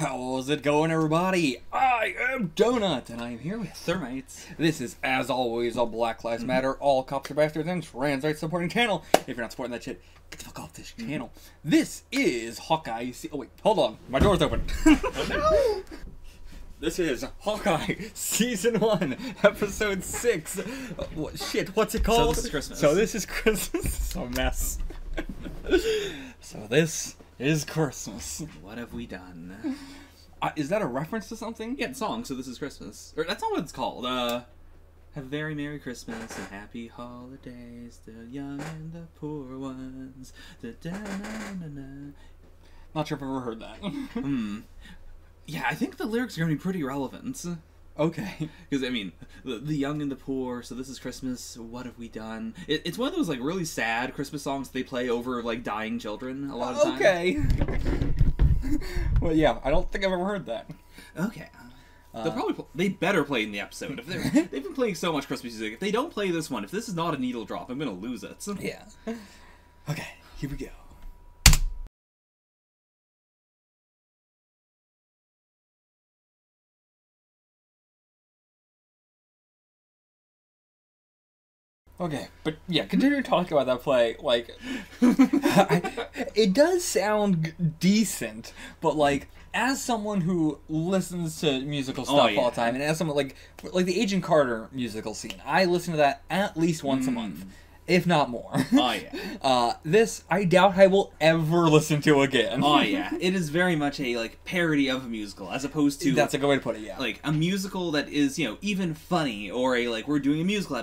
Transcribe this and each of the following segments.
How's it going, everybody? I am Donut, and I am here with Thermites. This is, as always, a Black Lives Matter, all cops are bastards, and trans rights supporting channel. If you're not supporting that shit, get the fuck off this channel. This is Hawkeye. Oh wait, hold on, my door's open. This is Hawkeye, Season 1, Episode 6. Shit, what's it called? So this is Christmas. So this is Christmas. It's a mess. So this is Christmas. What have we done? Is that a reference to something? Yeah, the song, So This Is Christmas. Or that's not what it's called. Have a very Merry Christmas and Happy Holidays, the young and the poor ones. Not sure if I've ever heard that. Yeah, I think the lyrics are going to be pretty relevant. Okay. Because, I mean, the young and the poor, So This Is Christmas, What Have We Done? It's one of those, like, really sad Christmas songs they play over, like, dying children a lot of times. Okay. Well, yeah, I don't think I've ever heard that. Okay. They'll probably they better play in the episode. If they've been playing so much Christmas music. If they don't play this one, if this is not a needle drop, I'm going to lose it. Yeah. Okay, here we go. Okay, but yeah, continue talking about that play, like, it does sound decent, but, like, as someone who listens to musical stuff all the time, and as someone, like the Agent Carter musical scene, I listen to that at least once a month, if not more. Oh, yeah. This, I doubt I will ever listen to again. Oh, yeah. It is very much a, like, parody of a musical, as opposed to... That's a good way to put it, yeah. Like, a musical that is, you know, even funny, or a, like, we're doing a musical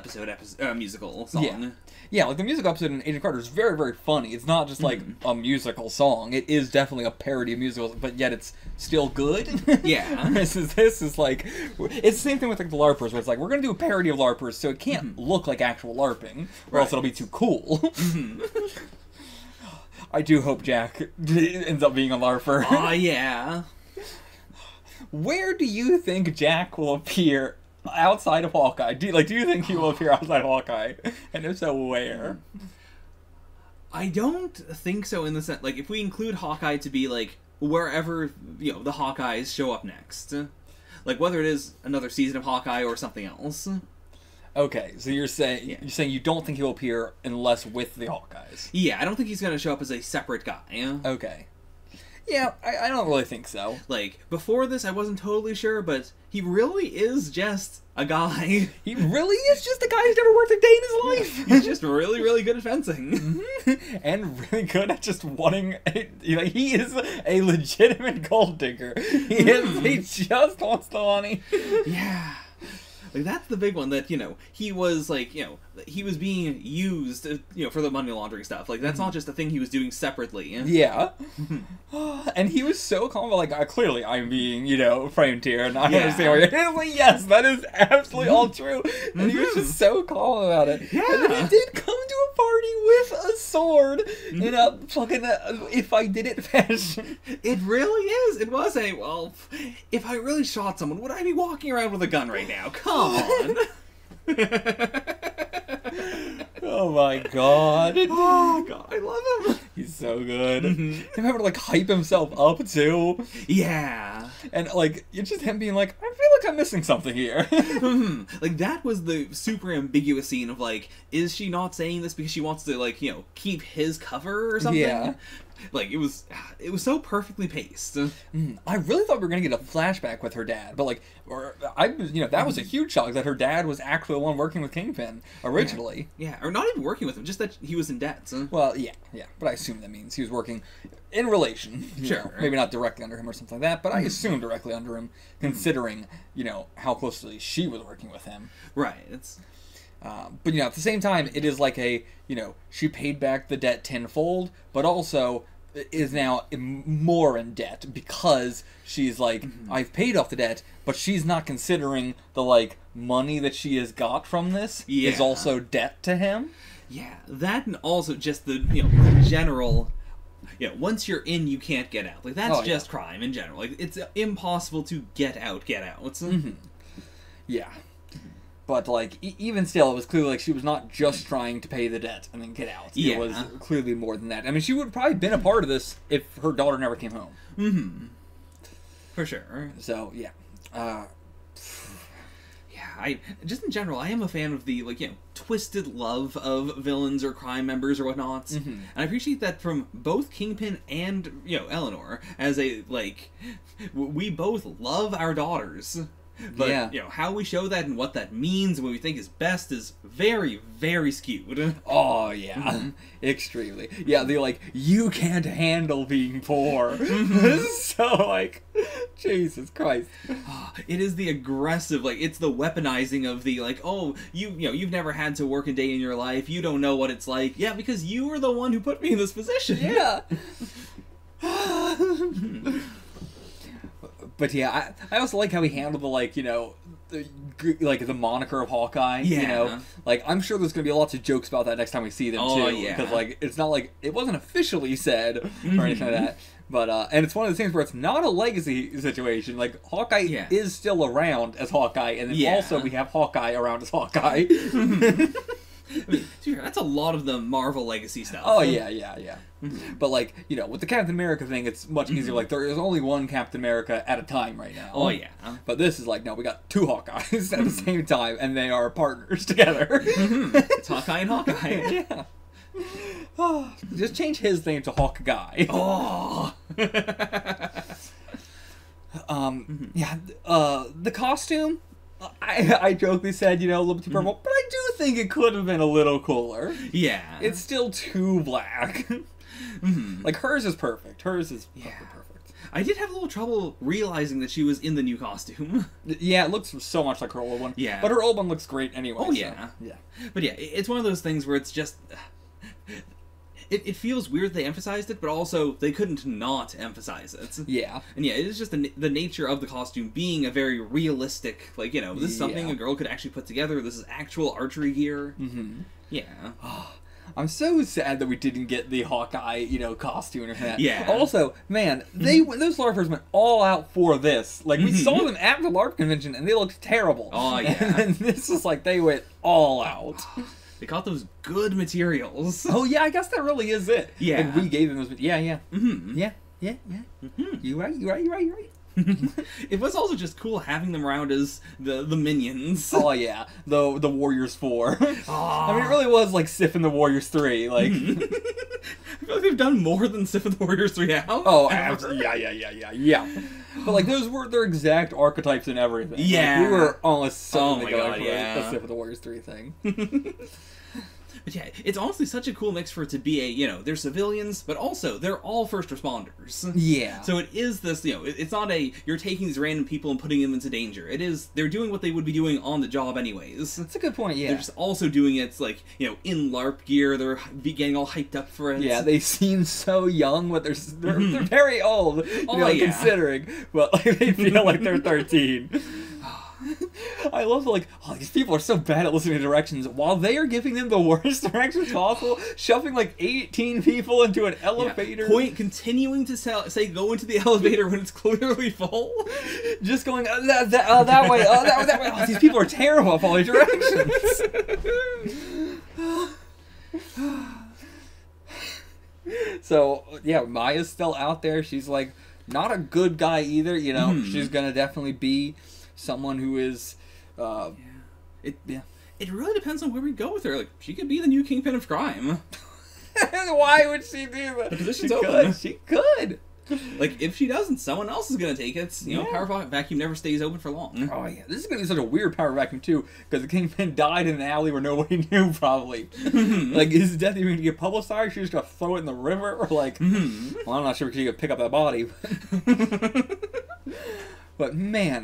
musical song. Yeah. Yeah, like, the musical episode in Agent Carter is very, very funny. It's not just, like, a musical song. It is definitely a parody of musicals, but yet it's still good. Yeah. This is, like... It's the same thing with, like, the LARPers, where it's like, we're gonna do a parody of LARPers, so it can't look like actual LARPing, or else it'll be too cool. I do hope Jack ends up being a LARPer. Oh, yeah. Where do you think Jack will appear outside of Hawkeye? Do you think he will appear outside of Hawkeye? And if so, where? I don't think so in the sense... Like, if we include Hawkeye to be, like, wherever, you know, the Hawkeyes show up next. Like, whether it is another season of Hawkeye or something else. Okay, so you're saying you don't think he'll appear unless with the Hawkeyes. Yeah, I don't think he's going to show up as a separate guy. Okay. Yeah, I don't really think so. Like, before this, I wasn't totally sure, but he really is just a guy. He really is just a guy who's never worked a day in his life. He's just really, really good at fencing. And really good at just wanting... he is a legitimate gold digger. He just wants the money. Yeah. Like, that's the big one that, you know, he was, like, you know, he was being used, you know, for the money laundering stuff. Like, that's not just a thing he was doing separately. Yeah. And he was so calm, like, clearly I'm being, you know, framed here, and I understand where you're like, yes, that is absolutely all true. And he was just so calm about it. Yeah. And then he did come to a party with a sword in a fucking, if I did it fashion. It really is. It was a, well, if I really shot someone, would I be walking around with a gun right now? Come on. Oh my god. Oh god, I love him. He's so good. Him having to, like, hype himself up, too. Yeah. And, like, it's just him being like, I feel like I'm missing something here. Like, that was the super ambiguous scene of, like, is she not saying this because she wants to, like, you know, keep his cover or something? Yeah. Like, it was so perfectly paced. I really thought we were gonna get a flashback with her dad, but, like, that was a huge shock that her dad was actually the one working with Kingpin originally. Yeah, or not even working with him, just that he was in debt. Well, yeah, but I assume that means he was working in relation. Sure. Maybe not directly under him or something like that, but I assume directly under him, considering, you know, how closely she was working with him. Right, it's... But, you know, at the same time, it is like a, you know, she paid back the debt tenfold, but also is now more in debt because she's like, I've paid off the debt, but she's not considering the, like, money that she has got from this is also debt to him. Yeah, that and also just the, you know, the general... You know, once you're in, you can't get out. Like, that's just crime in general. Like, it's impossible to get out. Yeah. But, like, even still, it was clearly, like, she was not just trying to pay the debt and then get out. Yeah. It was clearly more than that. I mean, she would have probably been a part of this if her daughter never came home. For sure. So, yeah. Just in general, I am a fan of the, twisted love of villains or crime members or whatnot. Mm-hmm. And I appreciate that from both Kingpin and, Eleanor, as we both love our daughters. But, how we show that and what that means and what we think is best is very, very skewed. Oh, yeah. Extremely. Yeah, they're you can't handle being poor. So, Jesus Christ. It is the aggressive, it's the weaponizing of the, you've never had to work a day in your life, you don't know what it's like. Yeah, because you were the one who put me in this position. Yeah. But yeah, I also like how he handled the moniker of Hawkeye. Yeah. I'm sure there's gonna be lots of jokes about that next time we see them too. Yeah. Because it's not it wasn't officially said or anything like that. But and it's one of the things where it's not a legacy situation. Hawkeye is still around as Hawkeye, and then also we have Hawkeye around as Hawkeye. I mean, that's a lot of the Marvel legacy stuff. Oh, yeah. But, with the Captain America thing, it's much easier. There is only one Captain America at a time right now. Oh, yeah. But this is no, we got two Hawkeyes at the same time, and they are partners together. It's Hawkeye and Hawkeye. Yeah. Oh, just change his name to Hawkeye. Oh! The costume... I jokingly said, a little bit too purple, but I do think it could have been a little cooler. Yeah. It's still too black. Hers is perfect. Hers is perfect. I did have a little trouble realizing that she was in the new costume. Yeah, it looks so much like her old one. Yeah. But her old one looks great anyway. Oh, yeah. So, yeah. But yeah, it's one of those things where it's just... It feels weird they emphasized it, but also they couldn't not emphasize it. Yeah. And yeah, it is just the nature of the costume being a very realistic, this is something a girl could actually put together. This is actual archery gear. Mm-hmm. Yeah. I'm so sad that we didn't get the Hawkeye, costume or that. Yeah. Also, man, those LARPers went all out for this. We saw them at the LARP convention, and they looked terrible. Oh, yeah. And this is they went all out. They got those good materials. Oh, yeah, I guess that really is it. Yeah. And we gave them those... Yeah. Mm-hmm. Yeah. Mm-hmm. You're right. It was also just cool having them around as the minions. Oh, yeah. The Warriors 4. I mean, it really was Sif and the Warriors 3. I feel like they've done more than Sif and the Warriors 3 out. Oh, yeah. But, those were their exact archetypes and everything. Yeah. We were almost certainly God, going for the Sif and the Warriors 3 thing. But yeah, it's honestly such a cool mix for it to be they're civilians, but also they're all first responders. Yeah. So it is this, it's not you're taking these random people and putting them into danger. It is, they're doing what they would be doing on the job anyways. That's a good point, yeah. They're just also doing it, in LARP gear, they're getting all hyped up for it. Yeah, they seem so young, but they're very old, considering, but they feel like they're 13. I love these people are so bad at listening to directions while they are giving them the worst directions possible, shoving 18 people into an elevator. Continuing to say go into the elevator when it's clearly full. Just going that way, that way. Oh, these people are terrible at following directions. So yeah, Maya's still out there. She's not a good guy either. She's gonna definitely be someone who is, It really depends on where we go with her. She could be the new Kingpin of crime. Why would she do that? The position's open. She could. If she doesn't, someone else is gonna take it. Power vacuum never stays open for long. Oh yeah, this is gonna be such a weird power vacuum too, because the Kingpin died in an alley where nobody knew. Probably. Is his death even gonna get publicized? She's just gonna throw it in the river, or well, I'm not sure if she could pick up that body. But man,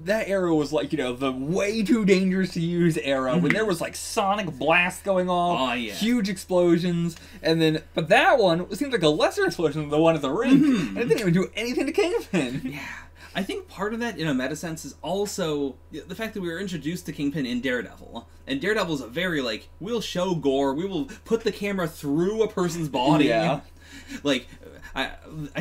that era was the way too dangerous to use era when there was sonic blasts going on, huge explosions, and but that one seems like a lesser explosion than the one at the rink, and it didn't even do anything to Kingpin. Yeah. I think part of that, in a meta sense, is also the fact that we were introduced to Kingpin in Daredevil. And Daredevil is a very, we'll show gore, we will put the camera through a person's body. Yeah. I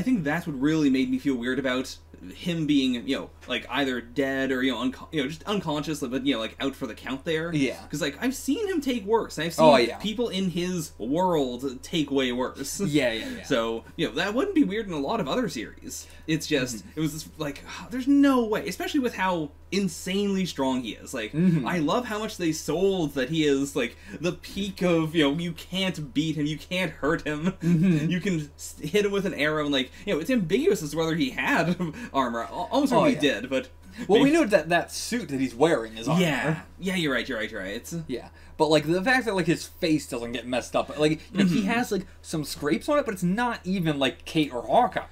think that's what really made me feel weird about him being, like, either dead or, just unconscious, but, like, out for the count there. Yeah. Because, like, I've seen him take worse. I've seen yeah. people in his world take way worse. Yeah. So, that wouldn't be weird in a lot of other series. It's just, it was just, like, there's no way, especially with how insanely strong he is. Like, I love how much they sold that he is, like, the peak of, you can't beat him, you can't hurt him, you can hit him with an arrow, and, like, it's ambiguous as to whether he had armor. Almost certainly he did, but... Well, we know that suit that he's wearing is armor. Yeah, you're right. Yeah, but, like, the fact that, like, his face doesn't get messed up, like, he has, like, some scrapes on it, but it's not even, like, Kate or Hawkeye.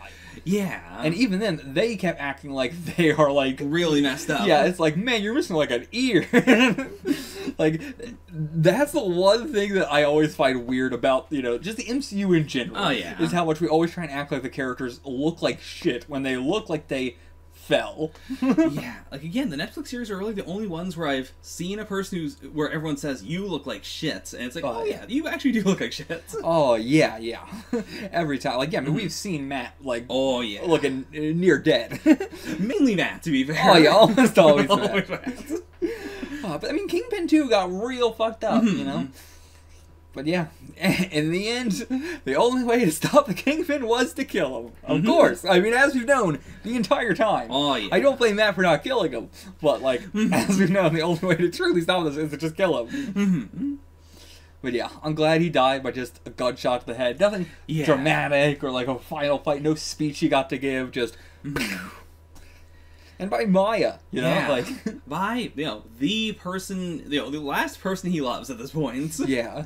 Yeah. And even then, they kept acting like they are, like... really messed up. Yeah, it's like, man, you're missing, like, an ear. Like, that's the one thing that I always find weird about, just the MCU in general. Oh, yeah. Is how much we always try and act like the characters look like shit when they look like they fell. Yeah, like, again, the Netflix series are really the only ones where I've seen a person where everyone says, you look like shit, and it's like, oh yeah, you actually do look like shit. Oh, yeah. Every time. Like, yeah, I mean, we've seen Matt, like, looking near dead. Mainly Matt, to be fair. Oh, yeah, almost always Matt. But, I mean, Kingpin 2 got real fucked up, But yeah, in the end, the only way to stop the Kingpin was to kill him. Of course. I mean, as we've known the entire time. Oh, yeah. I don't blame Matt for not killing him. But, like, as we've known, the only way to truly stop this is to just kill him. But yeah, I'm glad he died by just a gunshot to the head. Nothing dramatic or, like, a final fight. No speech he got to give. Just... And by Maya, like... By, the person, the last person he loves at this point. Yeah.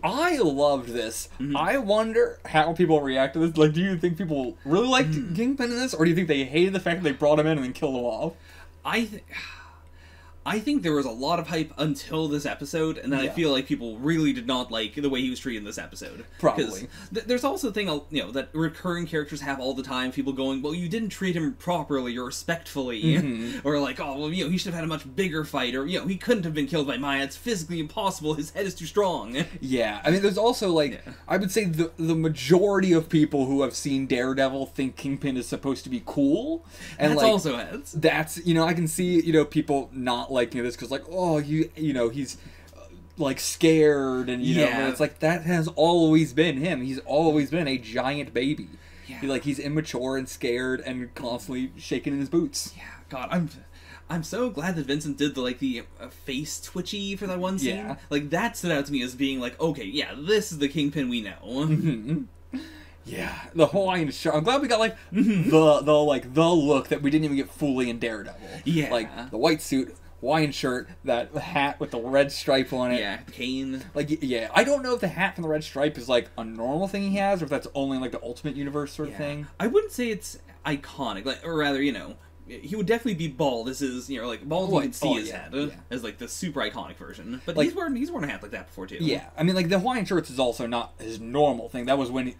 I loved this. I wonder how people react to this. Like, do you think people really liked Kingpin in this? Or do you think they hated the fact that they brought him in and then killed him off? I think there was a lot of hype until this episode, and then I feel like people really did not like the way he was treated in this episode. Probably. There's also a thing, that recurring characters have all the time, people going, well, you didn't treat him properly or respectfully, or like, oh, well, he should have had a much bigger fight, or, he couldn't have been killed by Maya, it's physically impossible, his head is too strong. Yeah, I mean, there's also, like, I would say the majority of people who have seen Daredevil think Kingpin is supposed to be cool. And that's like, also it. That's, I can see, people not liking this because, like, oh, he's like scared, and but it's like that has always been him. He's always been a giant baby. Yeah. He's immature and scared and constantly shaking in his boots. Yeah, God, I'm so glad that Vincent did the face twitchy for that one scene. Yeah. Like, that stood out to me as being like, okay, yeah, this is the Kingpin we know. Yeah, the Hawaiian shirt. I'm glad we got the look that we didn't even get fully in Daredevil. Yeah, like the white suit, Hawaiian shirt, that hat with the red stripe on it. Yeah, cane. Like, yeah, I don't know if the hat from the red stripe is like a normal thing he has, or if that's only like the Ultimate Universe sort of thing. I wouldn't say it's iconic, or rather, he would definitely be bald. This is, bald. You can see his head as like the super iconic version. But he's worn a hat like that before too. Yeah, I mean, like the Hawaiian shirts is also not his normal thing. That was when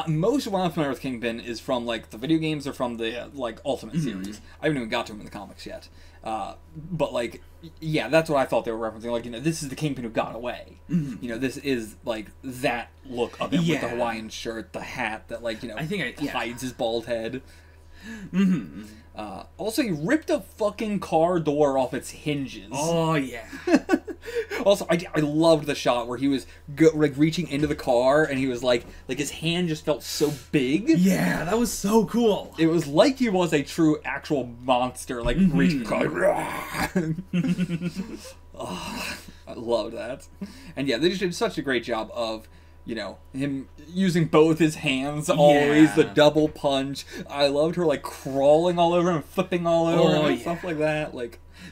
most of what I'm familiar with Kingpin is from like the video games or from the Ultimate series. I haven't even got to him in the comics yet. But like, yeah, that's what I thought they were referencing. Like, this is the Kingpin who got away. This is like that look of him with the Hawaiian shirt, the hat that I think hides his bald head. Also, he ripped a fucking car door off its hinges. Oh, yeah. Also, I loved the shot where he was reaching into the car, and he was like his hand just felt so big. Yeah, that was so cool. It was like he was a true actual monster, reaching the car. Oh, I loved that. And yeah, they just did such a great job of him using both his hands, always the double punch. I loved her crawling all over him, flipping all over him, and stuff like that.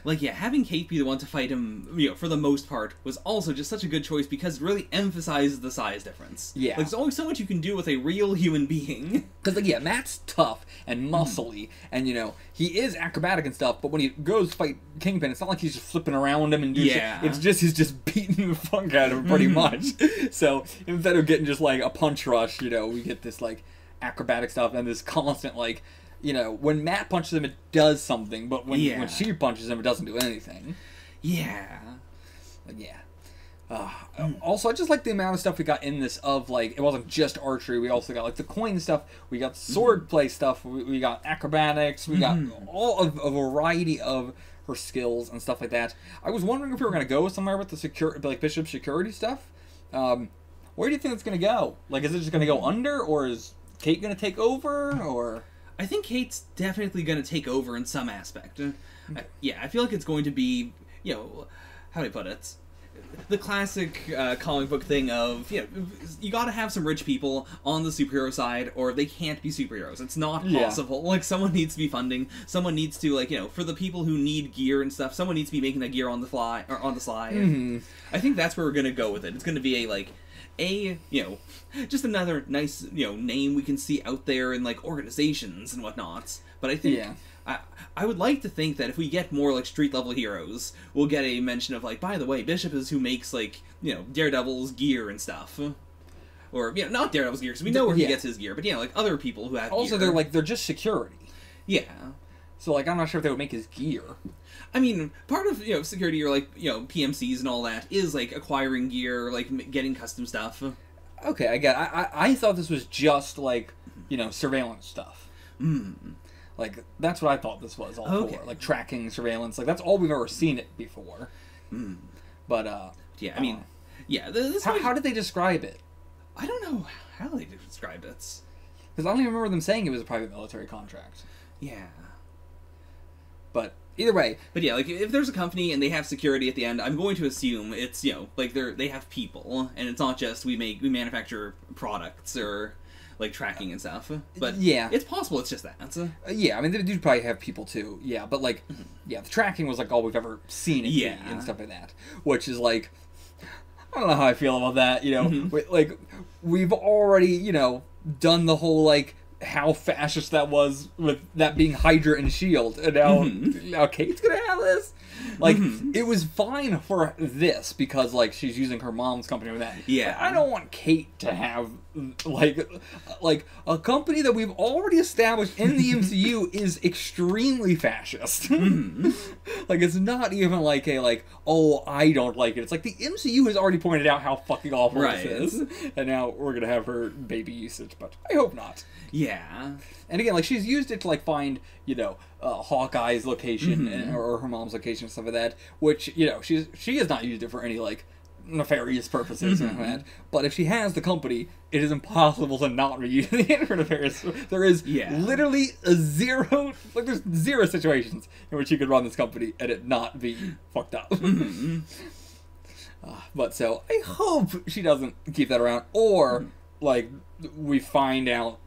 Having Kate be the one to fight him, for the most part, was also just such a good choice because it really emphasizes the size difference. Yeah. There's only so much you can do with a real human being. Because, Matt's tough and muscly, and, he is acrobatic and stuff, but when he goes to fight Kingpin, it's not like he's just flipping around him and doing shit. It's just, he's just beating the fuck out of him, pretty much. So, instead of getting just, a punch rush, we get this, acrobatic stuff and this constant, when Matt punches him, it does something, but when she punches him, it doesn't do anything. Yeah. Yeah. Also, I just like the amount of stuff we got in this of, like, it wasn't just archery. We also got, like, the coin stuff. We got sword play stuff. We got acrobatics. We got all of a variety of her skills and stuff like that. I was wondering if we were going to go somewhere with the like, Bishop's security stuff. Where do you think it's going to go? Like, is it just going to go under, or is Kate going to take over, or... I think Kate's definitely going to take over in some aspect. Yeah, I feel like it's going to be, you know, how do I put it? The classic comic book thing of, you know, you gotta have some rich people on the superhero side, or they can't be superheroes. It's not possible. Like, someone needs to be funding, someone needs to, like, you know, for the people who need gear and stuff, someone needs to be making that gear on the fly, or on the sly. I think that's where we're gonna go with it. It's gonna be you know, just another nice, you know, name we can see out there in, like, organizations and whatnot. But I think... I would like to think that if we get more, like, street-level heroes, we'll get a mention of, like, by the way, Bishop is who makes, like, you know, Daredevil's gear and stuff. Or, you know, not Daredevil's gear, because we know where he gets his gear, but, you know, like, other people who have also, gear. they're just security. Yeah. So, like, I'm not sure if they would make his gear. I mean, part of, you know, security, or, like, you know, PMCs and all that, is, like, acquiring gear, like, getting custom stuff. Okay, I get it. I thought this was just, like, you know, surveillance stuff. Like, that's what I thought this was all for. Like, tracking, surveillance. Like, that's all we've ever seen it before. But, yeah, I mean, yeah. How did they describe it? I don't know how they described it. Because I don't even remember them saying it was a private military contract. Yeah. But, either way. But yeah, like, if there's a company and they have security at the end, I'm going to assume it's, you know, like, they have people. And it's not just we manufacture products or... like, tracking and stuff. But yeah, it's possible it's just that. Yeah, I mean, they do probably have people, too. Yeah, but, like, yeah, the tracking was, like, all we've ever seen it be and stuff like that. Which is, like, I don't know how I feel about that, you know? Like, we've already, you know, done the whole, like, how fascist that was with that being Hydra and S.H.I.E.L.D. And now Kate's gonna have this? Like, it was fine for this because, like, she's using her mom's company with that. Yeah. But I don't want Kate to have, like a company that we've already established in the MCU is extremely fascist. Like, it's not even like oh, I don't like it. It's like the MCU has already pointed out how fucking awful this is. And now we're gonna have her baby usage, but I hope not. Yeah. And again, like, she's used it to, like, find, you know, Hawkeye's location or her mom's location and stuff like that, which, you know, she has not used it for any, like, nefarious purposes or anything like that. But if she has the company, it is impossible to not be using it for nefarious. There is literally zero situations in which you could run this company and it not be fucked up. But so, I hope she doesn't keep that around, or, like, we find out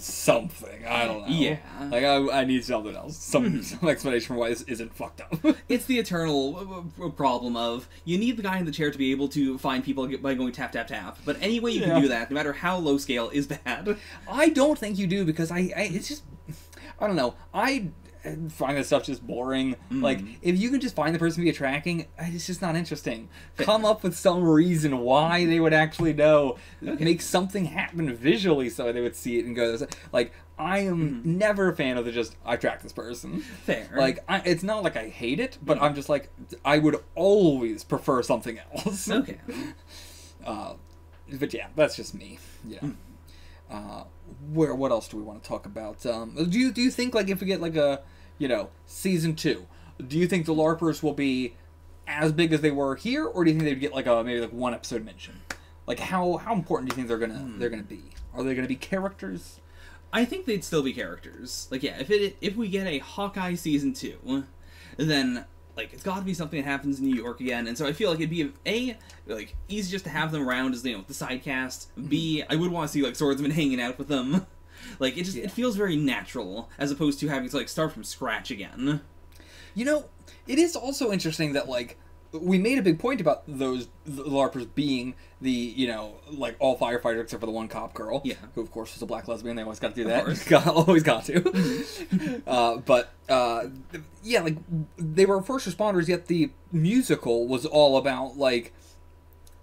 something. I don't know. Yeah. Like, I need something else. Some explanation for why this isn't fucked up. It's the eternal problem of, you need the guy in the chair to be able to find people by going tap, tap, tap. But any way you can do that, no matter how low scale, is bad. I don't think you do, because it's just... I don't know. I find this stuff just boring. Like, if you can just find the person via tracking, it's just not interesting. Come up with some reason why they would actually know. Make something happen visually so they would see it and go, like, I am never a fan of I track this person. Fair. Like, it's not like I hate it, but I'm just like, I would always prefer something else. Okay. But yeah, that's just me. Yeah. What else do we want to talk about? Do you think, like, if we get, like, a, you know, season 2, do you think the LARPers will be as big as they were here, or do you think they'd get, like, maybe like one episode mention? Like, how important do you think they're gonna be? Are they gonna be characters? I think they'd still be characters. Like, yeah, if we get a Hawkeye season 2, then, like, it's got to be something that happens in New York again, and so I feel like it'd be like, easy just to have them around as, you know, the side cast. B, I would want to see, like, swordsmen hanging out with them. Like, it feels very natural, as opposed to having to, like, start from scratch again. You know, it is also interesting that, like, we made a big point about the LARPers being the, you know, like, all firefighters except for the one cop girl. Yeah. Who, of course, was a black lesbian. They always got to do that. Always got to. But, yeah, like, they were first responders, yet the musical was all about, like,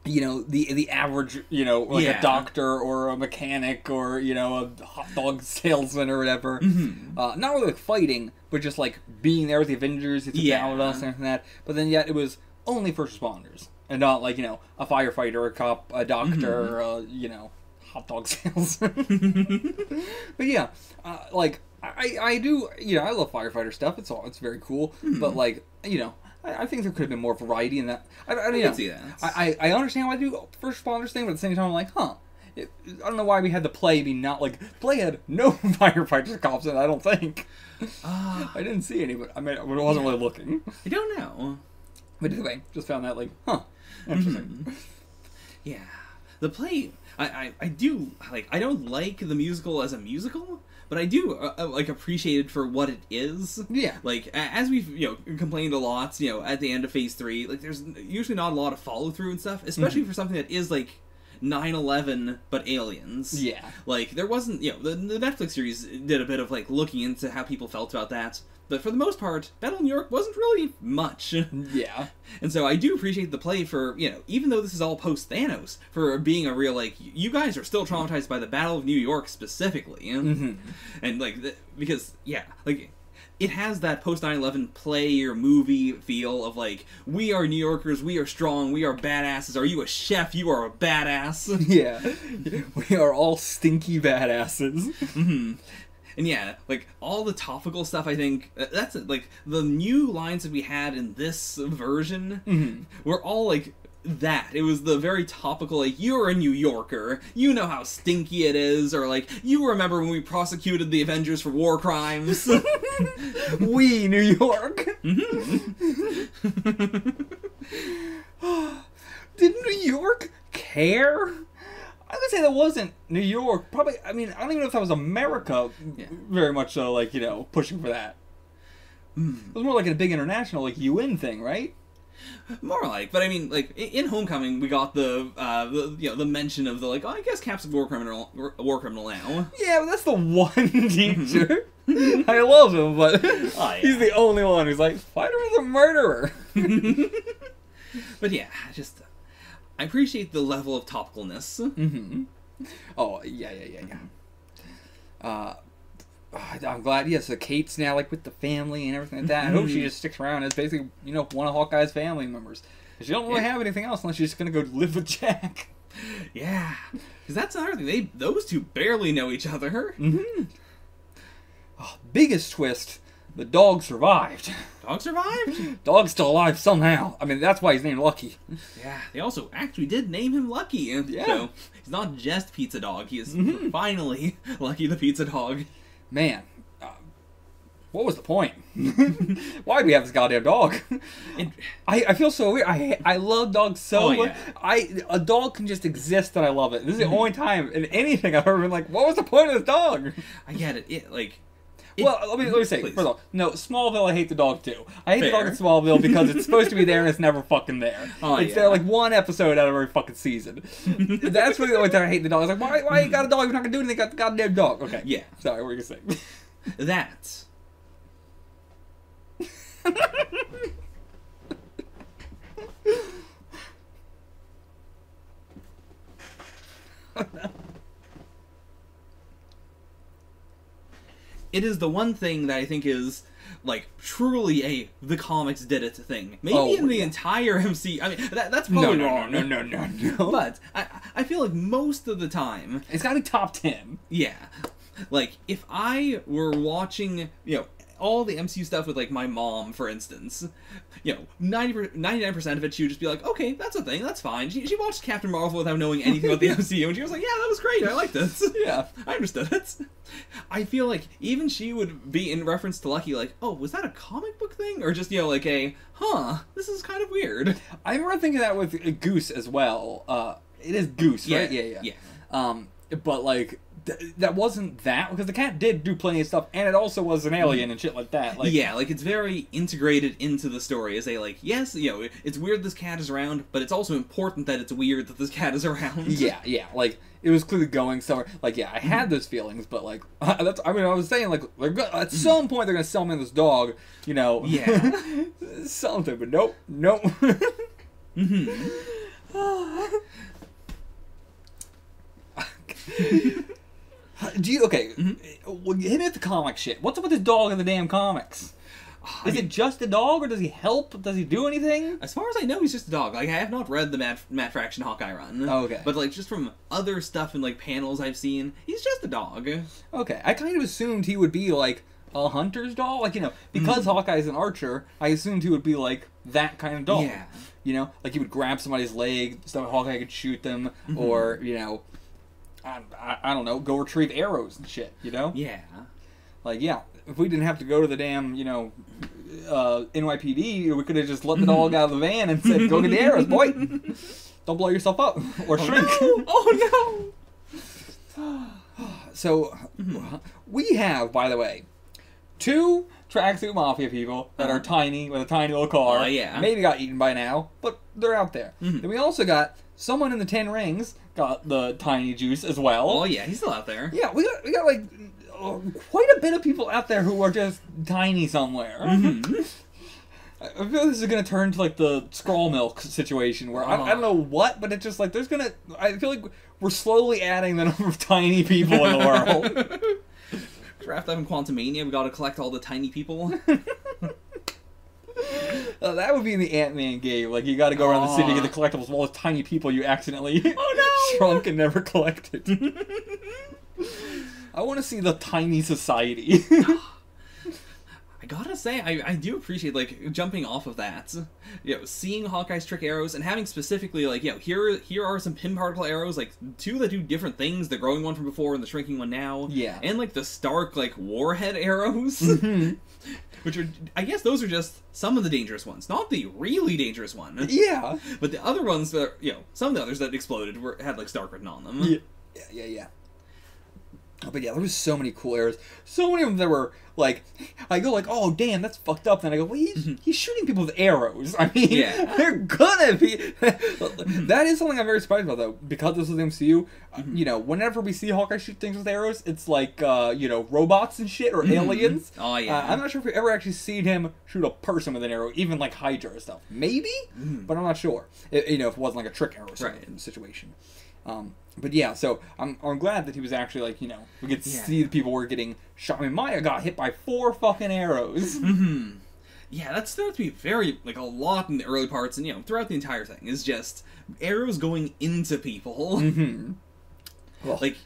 you know, the average, you know, like a doctor or a mechanic or, you know, a hot dog salesman or whatever. Not really, like, fighting, but just, like, being there with the Avengers, it's down with us and that. But then yet it was only first responders. and not like, you know, a firefighter, a cop, a doctor, you know, hot dog sales. But yeah, like I do, you know, I love firefighter stuff. It's very cool. But like, you know, I think there could have been more variety in that. I can see that. I understand why I do first responders thing, but at the same time, I'm like, huh. I don't know why we had the play be not like play had no firefighters cops in it, I don't think. I didn't see any, but I mean, I wasn't really looking. I don't know. But anyway, just found that like, huh, interesting. Yeah, the play. I do like. I don't like the musical as a musical, but I do like appreciate it for what it is. Yeah. Like as we've complained a lot, at the end of Phase 3, like there's usually not a lot of follow through and stuff, especially for something that is like 9/11 but aliens. Yeah. Like there wasn't, the Netflix series did a bit of like looking into how people felt about that, but for the most part, Battle of New York wasn't really much. Yeah. And so I do appreciate the play for, even though this is all post Thanos, for being a real like you guys are still traumatized by the Battle of New York specifically, and like because like it has that post 9/11 play or movie feel of like, we are New Yorkers, we are strong, we are badasses. Are you a chef? You are a badass. Yeah, we are all stinky badasses. And yeah, like all the topical stuff. I think that's like the new lines that we had in this version were all like that. It was the very topical, like, you're a New Yorker, you know how stinky it is, or like, you remember when we prosecuted the Avengers for war crimes. We, New York. Did New York care? I would say that wasn't New York. Probably, I mean, I don't even know if that was America very much so, like, pushing for that. It was more like a big international, like, UN thing, right? More like, but I mean, like in Homecoming, we got the mention of the like, oh, I guess Cap's a war criminal now. Yeah, but that's the one teacher. I love him, but he's the only one who's like, Spider-Man's a murderer. But yeah, I appreciate the level of topicalness. Oh yeah. I'm glad, so Kate's now, like, with the family and everything like that. I hope she just sticks around as basically, one of Hawkeye's family members. Because she don't really have anything else unless she's just going to go live with Jack. Yeah. Because that's another thing. Those two barely know each other. Oh, biggest twist, the dog survived. Dog survived? Dog's still alive somehow. I mean, that's why he's named Lucky. Yeah, they also actually did name him Lucky. Yeah. So, he's not just Pizza Dog. He is finally Lucky the Pizza Dog. Man, what was the point? Why do we have this goddamn dog? I feel so weird. I love dogs so much. A dog can just exist and I love it. This is the only time in anything I've ever been like, what was the point of this dog? I get it. Well, let me say, first of all, no, Smallville, I hate the dog too. I hate the dog in Smallville because it's supposed to be there and it's never fucking there. It's there like one episode out of every fucking season. That's really the only time I hate the dog. It's like, why you got a dog? You're not gonna do anything. You got the goddamn dog. Okay. Yeah. Sorry, what were you gonna say? That. It is the one thing that I think is, like, truly the comics did it thing. Maybe in the entire MC. I mean, that's probably wrong. No. But I feel like most of the time... It's gotta be top 10. Yeah. Like, if I were watching, all the MCU stuff with, like, my mom, for instance, 99% of it, she would just be like, okay, that's a thing, that's fine. She watched Captain Marvel without knowing anything about the MCU, and she was like, yeah, that was great, I liked it. Yeah. I understood it. I feel like even she would be in reference to Lucky, like, oh, was that a comic book thing? Or just, like this is kind of weird. I remember thinking that with Goose as well. It is Goose, right? Yeah. But, like... that wasn't that, because the cat did do plenty of stuff, and it also was an alien and shit like that. Like, yeah, like, it's very integrated into the story, as they, like, yes, it's weird this cat is around, but it's also important that it's weird that this cat is around. Yeah, like, it was clearly going somewhere. Like, yeah, I had those feelings, but, like, I was saying, like, at some point they're gonna sell me this dog, Yeah. something, but nope. Do you hit me with the comic shit? What's up with this dog in the damn comics? Is it just a dog, or does he help? Does he do anything? As far as I know, he's just a dog. Like, I have not read the Matt Fraction Hawkeye run. Oh, okay. But, like, just from other stuff and, like, panels I've seen, he's just a dog. Okay. I kind of assumed he would be, like, a hunter's dog. Like, you know, because Hawkeye's an archer, I assumed he would be, like, that kind of dog. Yeah. You know? Like, he would grab somebody's leg so Hawkeye could shoot them, or, you know, I don't know, go retrieve arrows and shit, you know? Yeah. Like, yeah, if we didn't have to go to the damn, you know, NYPD, we could have just let the dog out of the van and said, go get the arrows, boy. Don't blow yourself up or shrink. No. Oh, no! So, we have, by the way, 2 tracksuit mafia people that are tiny, with a tiny little car. Oh, yeah. Maybe got eaten by now, but they're out there. Then we also got someone in the 10 Rings, got the tiny juice as well. Oh, yeah, he's still out there. Yeah, we got like, quite a bit of people out there who are just tiny somewhere. I feel like this is going to turn to, like, the Skrull Milk situation, where I don't know what, but it's just, like, there's going to... I feel like we're slowly adding the number of tiny people in the world. Draft up in Quantumania, we gotta collect all the tiny people. That would be in the Ant-Man game. Like, you gotta go around the city and get the collectibles of all the tiny people you accidentally shrunk and never collected. I want to see the tiny society. I gotta say, I do appreciate, like, jumping off of that. You know, seeing Hawkeye's trick arrows and having specifically, like, you know, here are some pin particle arrows, like, 2 that do different things, the growing one from before and the shrinking one now. Yeah. And, like, the Stark, like, warhead arrows. Which are, I guess those are just some of the dangerous ones, not the really dangerous one. Yeah. But the other ones that, you know, some of the others that exploded had, like, Stark written on them. Yeah. But yeah, there was so many cool arrows. So many of them that were, like, I go like, oh, damn, that's fucked up. Then I go, well, he's shooting people with arrows. I mean, they're gonna be... That is something I'm very surprised about, though. Because this is the MCU, you know, whenever we see Hawkeye shoot things with arrows, it's like, you know, robots and shit, or aliens. Oh, yeah. I'm not sure if we've ever actually seen him shoot a person with an arrow, even, like, Hydra or stuff. Maybe? But I'm not sure. You know, if it wasn't, like, a trick arrow sort of situation. But yeah, so I'm glad that he was actually, like, you know, we could see the people were getting shot. I mean, Maya got hit by 4 fucking arrows. Yeah, that starts to be very, like, a lot in the early parts, and, you know, throughout the entire thing, is just arrows going into people. Like,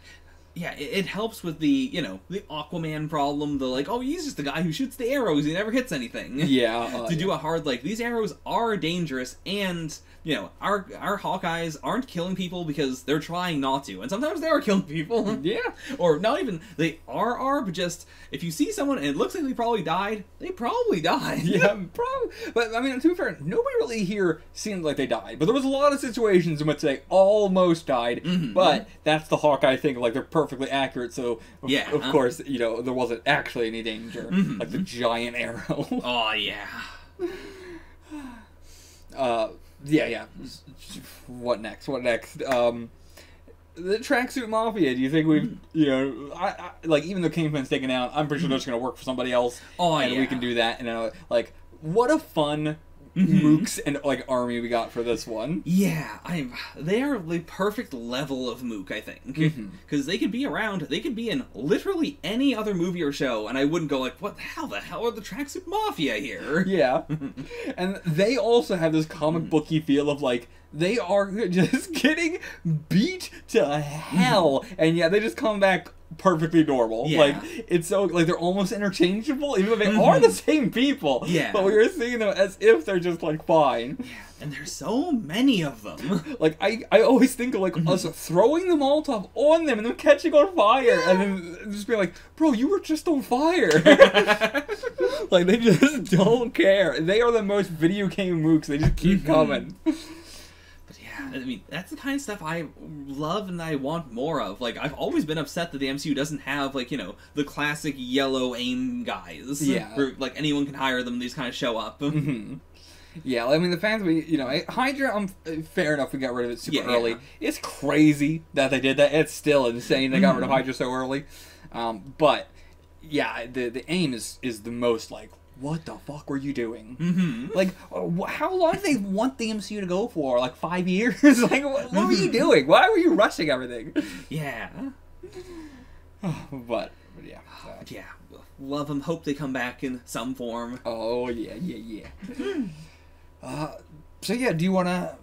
yeah, it helps with the, you know, the Aquaman problem, the, like, oh, he's just the guy who shoots the arrows, he never hits anything. Yeah. To do a hard, like, these arrows are dangerous, and, you know, our Hawkeyes aren't killing people because they're trying not to, and sometimes they are killing people. Yeah. Or not even, they are, but just, if you see someone and it looks like they probably died, they probably died. Yeah, probably. But, I mean, to be fair, nobody really here seemed like they died. But there was a lot of situations in which they almost died, but that's the Hawkeye thing, like, they're perfectly accurate, so, of course, you know, there wasn't actually any danger. Like the giant arrow. Oh, yeah. Yeah. What next? The tracksuit mafia. Do you think we've, you know, I like, even though Kingpin's taken out, I'm pretty sure they're just gonna work for somebody else. Oh, and we can do that. And like, what a fun mooks and, like, army we got for this one. Yeah, they are the perfect level of mook, I think, because they could be around. They could be in literally any other movie or show, and I wouldn't go like, "What? How the hell are the tracksuit mafia here?" Yeah, and they also have this comic booky feel of, like, they are just getting beat to hell, and yeah, they just come back perfectly normal. Yeah. Like, it's so, like, they're almost interchangeable, even though they are the same people. Yeah. But we were seeing them as if they're just, like, fine. Yeah, and there's so many of them. Like, I always think of, like, us throwing the Molotov on them and them catching on fire, and then just being like, bro, you were just on fire. Like, they just don't care. They are the most video game mooks. They just keep coming. I mean, that's the kind of stuff I love and I want more of. Like, I've always been upset that the MCU doesn't have, like, you know, the classic yellow AIM guys. Yeah. Where, like, anyone can hire them and they just kind of show up. Yeah, I mean, the fans, you know, Hydra, fair enough, we got rid of it super early. Yeah. It's crazy that they did that. It's still insane they got rid of Hydra so early. But, yeah, the AIM is the most, like, what the fuck were you doing? Like, how long did they want the MCU to go for? Like, 5 years? Like, what were you doing? Why were you rushing everything? Yeah. But But yeah. Yeah, love them. Hope they come back in some form. Oh, yeah. So yeah, do you want to...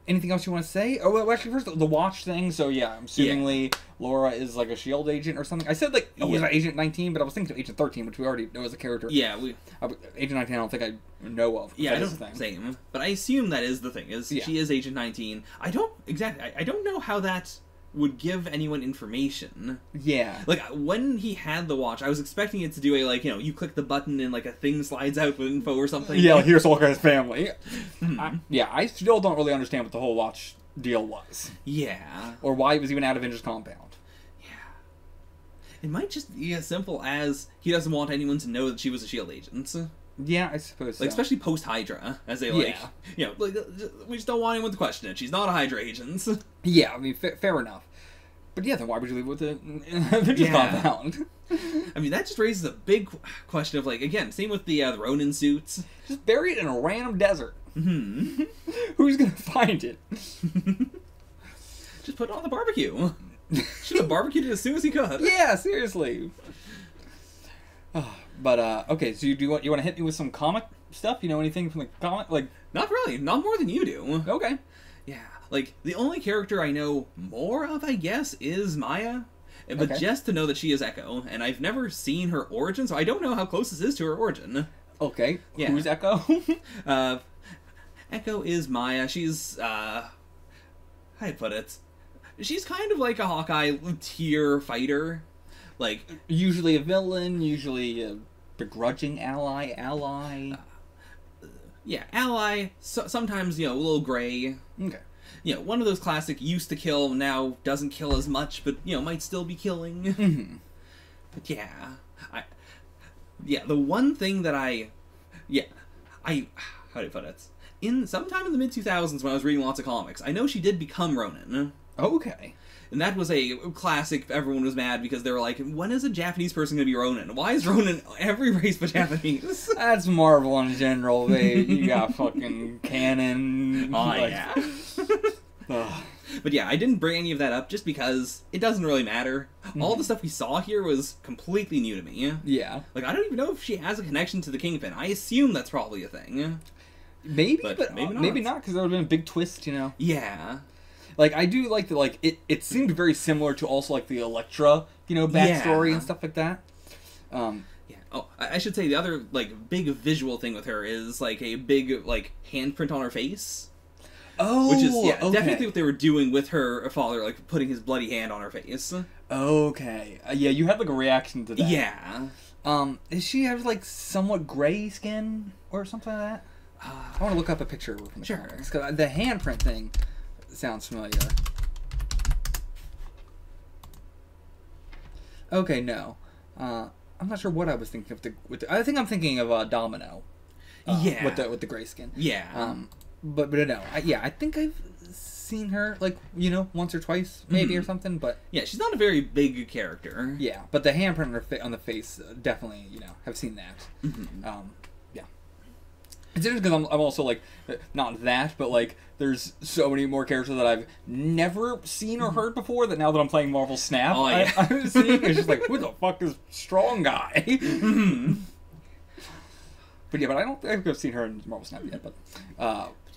anything else you want to say? Oh, well, actually, first, the watch thing. So yeah, assumingly Laura is like a S.H.I.E.L.D. agent or something. I said like, was it Agent 19? But I was thinking of Agent 13, which we already know as a character. Yeah, Agent 19 I don't think I know of. Yeah, I don't... Same. But I assume that is the thing, she is Agent 19. I don't know how that would give anyone information. Yeah. Like, when he had the watch, I was expecting it to do a, like, you click the button and, like, a thing slides out with info or something. Yeah, like, here's Hawkeye's family. I still don't really understand what the whole watch deal was. Yeah. Or why it was even out of Avengers Compound. Yeah. It might just be as simple as he doesn't want anyone to know that she was a S.H.I.E.L.D. agent. Yeah, I suppose so. Like, especially post-Hydra, as they, like, like, we just don't want anyone to question it. She's not a Hydra agent. Yeah, I mean, fair enough. But yeah, then why would you leave with the Avengers Compound? I mean, that just raises a big question of, like, again, same with the Ronin suits. Just bury it in a random desert. Mm-hmm. Who's gonna find it? Just put it on the barbecue. Should have barbecued it as soon as he could. Yeah, seriously. But okay, so you want to hit me with some comic stuff? You know anything from the comic? Like, not really, not more than you do. Okay. Yeah, like the only character I know more of, I guess, is Maya. But just to know that she is Echo, and I've never seen her origin, so I don't know how close this is to her origin. Okay. Yeah. Who's Echo? Echo is Maya. She's how do I put it? She's kind of like a Hawkeye tier fighter. Like, usually a villain, usually a begrudging ally. Yeah, ally. Sometimes, a little gray. Okay. One of those classic used to kill, now doesn't kill as much, but, might still be killing. Mm-hmm. But the one thing that how do I put it? Sometime in the mid-2000s when I was reading lots of comics, I know she did become Ronin. Okay. And that was a classic. Everyone was mad because they were like, when is a Japanese person going to be Ronin? Why is Ronin every race but Japanese? That's Marvel in general. You got fucking canon. Oh, yeah. But yeah, I didn't bring any of that up just because it doesn't really matter. All the stuff we saw here was completely new to me. Yeah. Like, I don't even know if she has a connection to the Kingpin. I assume that's probably a thing. Maybe, but maybe not, because that would have been a big twist, Yeah. Like, I do like the, like, it seemed very similar to also, like, the Elektra, backstory and stuff like that. Yeah. Oh, I should say the other, like, big visual thing with her is, like, a big, like, handprint on her face. Oh, which is, definitely what they were doing with her father, like, putting his bloody hand on her face. Okay. Yeah, you had, like, a reaction to that. Yeah. Does she have, like, somewhat gray skin or something like that? I want to look up a picture from the comics, because the handprint thing sounds familiar. Okay, no. I'm not sure what I was thinking of. I think I'm thinking of Domino. With the gray skin. Yeah. But no. I think I've seen her, like, once or twice, maybe, or something, but... Yeah, she's not a very big character. Yeah, but the handprint on the face, definitely, have seen that. Yeah. It's interesting because I'm also, like, not that, but, like, there's so many more characters that I've never seen or heard before that now that I'm playing Marvel Snap, I'm seeing. It's just like, who the fuck is Strong Guy? But yeah, but I don't think I've seen her in Marvel Snap yet, but...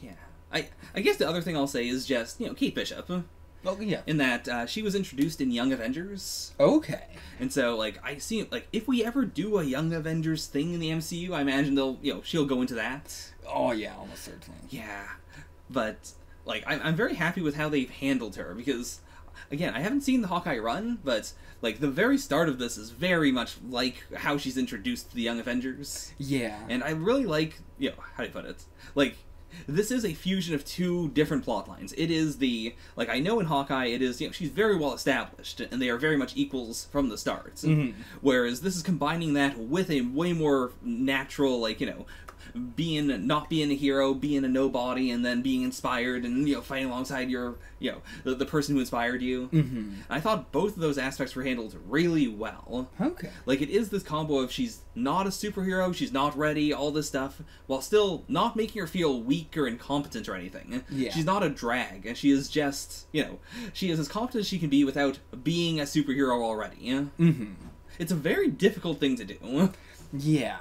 yeah. I guess the other thing I'll say is just, Kate Bishop. Oh, yeah. In that she was introduced in Young Avengers. Okay. And so, like, I see, like, if we ever do a Young Avengers thing in the MCU, I imagine she'll go into that. Oh, yeah, almost certainly. Yeah. But, like, I'm very happy with how they've handled her, because, again, I haven't seen the Hawkeye run, but, like, the very start of this is very much like how she's introduced to the Young Avengers. Yeah. And I really like, how do you put it? Like, this is a fusion of two different plot lines. It is like, I know in Hawkeye, it is, she's very well established, and they are very much equals from the start. Mm-hmm. Whereas this is combining that with a way more natural, like, not being a hero, being a nobody, and then being inspired and, fighting alongside your, the person who inspired you. Mm-hmm. I thought both of those aspects were handled really well. Okay. Like, it is this combo of she's not a superhero, she's not ready, all this stuff, while still not making her feel weak or incompetent or anything. Yeah. She's not a drag, and she is just, she is as competent as she can be without being a superhero already. Mm-hmm. it's a very difficult thing to do. Yeah.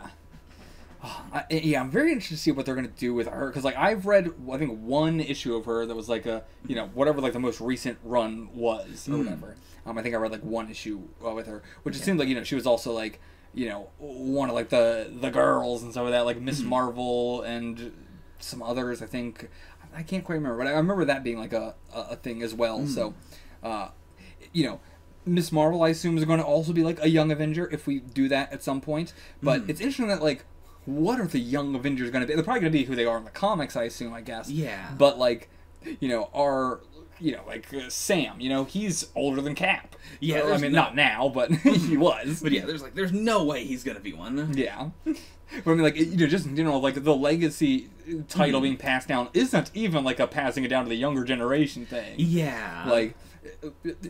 Yeah, I'm very interested to see what they're going to do with her, because, like, I've read, I think, one issue of her that was, like, a, you know, whatever, like, the most recent run was, or whatever. I think I read, like, one issue with her, which it seemed like, you know, she was also, like, you know, one of, like, the girls and stuff like that, like, Miss Marvel and some others, I think. I can't quite remember, but I remember that being, like, a thing as well, so, you know, Miss Marvel, I assume, is going to also be, like, a young Avenger if we do that at some point, but it's interesting that, like, what are the young Avengers going to be? They're probably going to be who they are in the comics, I assume, I guess. Yeah. But, like, you know, like, Sam, you know, he's older than Cap. Yeah, I mean, not now, but he was. But yeah, there's no way he's going to be one. Yeah. But I mean, like, you know, just, you know, like, the legacy title being passed down isn't even, like, a passing it down to the younger generation thing. Yeah.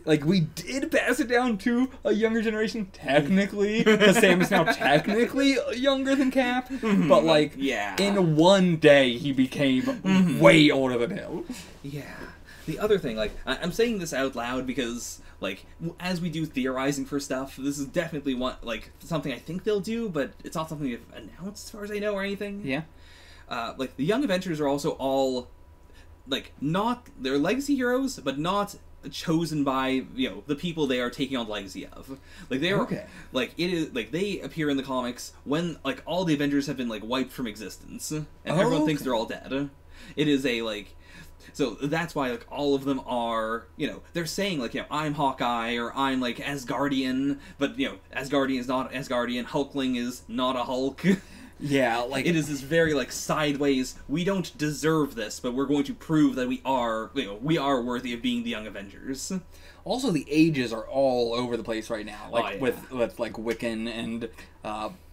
Like, we did pass it down to a younger generation, technically, because Sam is now technically younger than Cap, but, like, in one day, he became way older than him. Yeah. The other thing, like, I'm saying this out loud because, like, as we do theorizing for stuff, this is definitely something I think they'll do, but it's not something they've announced as far as I know or anything. Yeah. Like, the Young Avengers are also all, like, they're legacy heroes, but not chosen by, you know, the people they are taking on the legacy of. Like, they are, like, it is, like, they appear in the comics when, like, all the Avengers have been, like, wiped from existence, and everyone thinks they're all dead. It is a, like, so that's why, like, all of them are, you know, they're saying, like, you know, I'm Hawkeye, or I'm, like, Asgardian, but, you know, Asgardian is not Asgardian, Hulkling is not a Hulk. Yeah, like, it is this very, like, sideways, we don't deserve this, but we're going to prove that we are, you know, we are worthy of being the Young Avengers. Also, the ages are all over the place right now, like, with like, Wiccan and,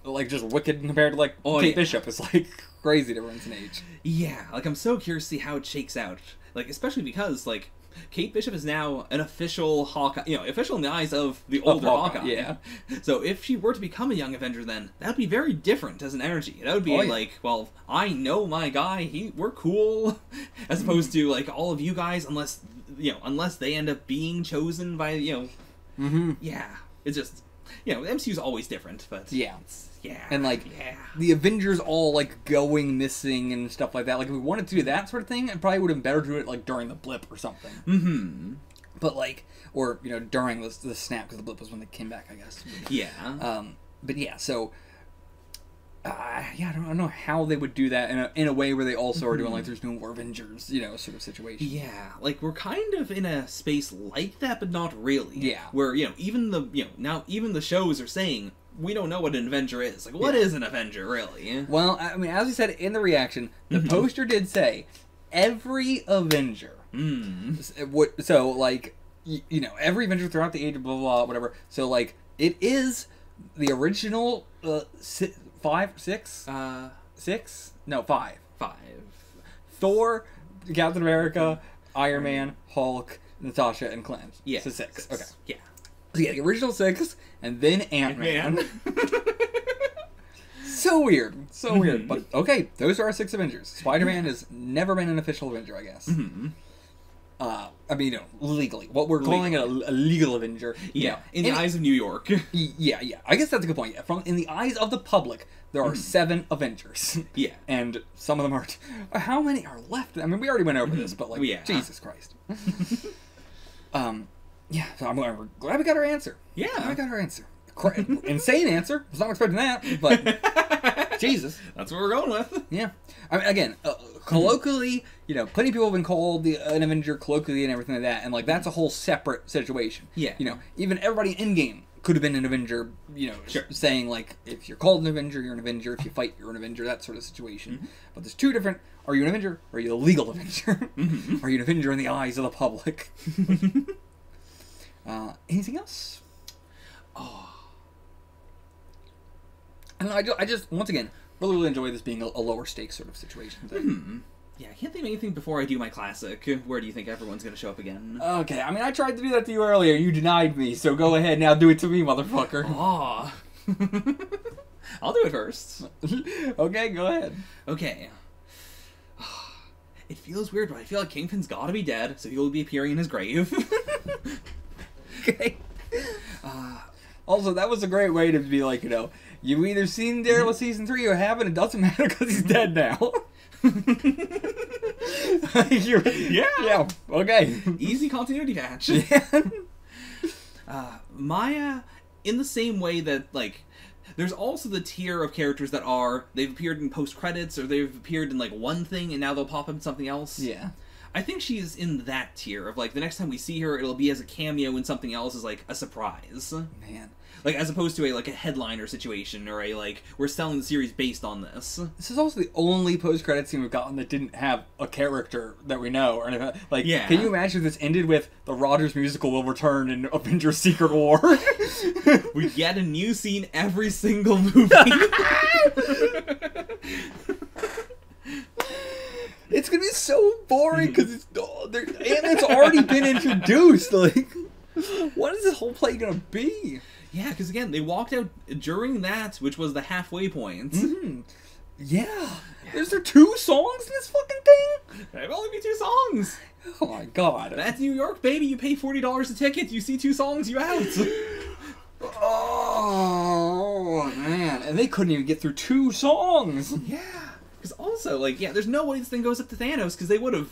like, just Wicked compared to, like, Kate Bishop is, like, crazy difference in age. Yeah, like, I'm so curious to see how it shakes out. Like, especially because, like, Kate Bishop is now an official Hawkeye, you know, official in the eyes of the older Hawkeye. Yeah. So if she were to become a Young Avenger, then that would be very different as an energy. That would be like, well, I know my guy, we're cool, as opposed to, like, all of you guys, unless they end up being chosen by, you know, yeah, it's just, you know, MCU's always different, but yeah. Yeah. And, like, the Avengers all, like, going missing and stuff like that. Like, if we wanted to do that sort of thing, it probably would have been better to do it, like, during the blip or something. But, like, or, you know, during the snap, because the blip was when they came back, I guess. Yeah. But, yeah, so, yeah, I don't know how they would do that in a way where they also are doing, like, there's no more Avengers, you know, sort of situation. Yeah, like, we're kind of in a space like that, but not really. Yeah. Where, you know, even the shows are saying, we don't know what an Avenger is. Like, what is an Avenger, really? Well, I mean, as we said in the reaction, the poster did say, every Avenger. So, like, you know, every Avenger throughout the age of blah, blah, blah, whatever. So, like, it is the original 5, 6? 6? No, 5. 5. Thor, Captain America, Iron Man, Hulk, Natasha, and Clint. Yeah. So 6. Okay. Yeah. So yeah, the original 6, and then Ant-Man. So weird. So weird. But, okay, those are our 6 Avengers. Spider-Man has never been an official Avenger, I guess. I mean, you know, legally. What we're calling it a legal Avenger. Yeah, in the eyes of New York. Yeah. I guess that's a good point. Yeah, in the eyes of the public, there are 7 Avengers. Yeah. And some of them are... How many are left? I mean, we already went over this, but, like, Jesus Christ. Yeah, so I'm glad we got our answer. Yeah. Glad we got our answer. Insane answer. I was not expecting that, but Jesus. That's what we're going with. Yeah. I mean, again, colloquially, you know, plenty of people have been called an Avenger colloquially and everything like that, and, like, that's a whole separate situation. Yeah. You know, even everybody in game could have been an Avenger, you know, saying, like, if you're called an Avenger, you're an Avenger. If you fight, you're an Avenger, that sort of situation. But there's 2 different, are you an Avenger, or are you a legal Avenger? Are you an Avenger in the eyes of the public? Anything else? And I just, once again, really enjoy this being a lower stakes sort of situation thing. Yeah, I can't think of anything before I do my classic. Where do you think everyone's going to show up again? Okay, I mean, I tried to do that to you earlier. You denied me, so go ahead now. Do it to me, motherfucker. Aw. I'll do it first. Okay, go ahead. Okay. It feels weird, but I feel like Kingpin's gotta be dead, so he will be appearing in his grave. Okay. Also, that was a great way to be like, you've either seen Daredevil season 3 or haven't. It doesn't matter because he's dead now. Yeah. Okay. Easy continuity patch. Yeah. Maya, in the same way that, like, there's also the tier of characters that they've appeared in post-credits, or they've appeared in, like, one thing, and now they'll pop up in something else. Yeah. I think she's in that tier of, like, the next time we see her, it'll be as a cameo in something else as, like, a surprise. Man. Like, as opposed to a headliner situation, or we're selling the series based on this. This is also the only post-credit scene we've gotten that didn't have a character that we know, or anything. Like, yeah. Can you imagine if this ended with the Rogers musical will return in Avengers Secret War? We get a new scene every single movie. It's gonna be so boring because it's already been introduced. Like, what is this whole play gonna be? Yeah, because again, they walked out during that, which was the halfway point. Mm-hmm. Yeah. Is there 2 songs in this fucking thing? There'll only be 2 songs. Oh my god. That's New York, baby. You pay $40 a ticket. You see 2 songs, you out. Oh man, and they couldn't even get through 2 songs. Yeah. Because also, there's no way this thing goes up to Thanos, because they would have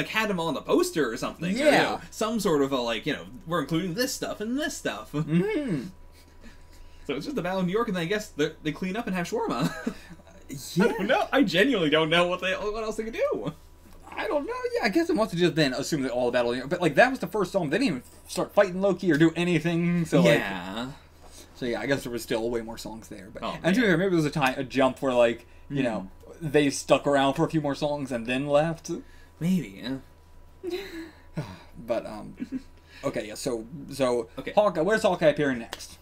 had him on the poster or something. Yeah. Or, some sort of we're including this stuff and this stuff. Mm-hmm. So it's just the Battle of New York, and then I guess they clean up and have shawarma. Yeah. I don't know. I genuinely don't know what else they could do. I don't know. Yeah, I guess it must have just been assumed that all Battle of New York. But, that was the first song. They didn't even start fighting Loki or do anything. So, yeah. I guess there was still way more songs there. But oh, and to be fair, maybe there was a jump where, you know, they stuck around for a few more songs and then left. Maybe, yeah. But, okay, yeah, so okay. Hawkeye, where's Hawkeye appearing next?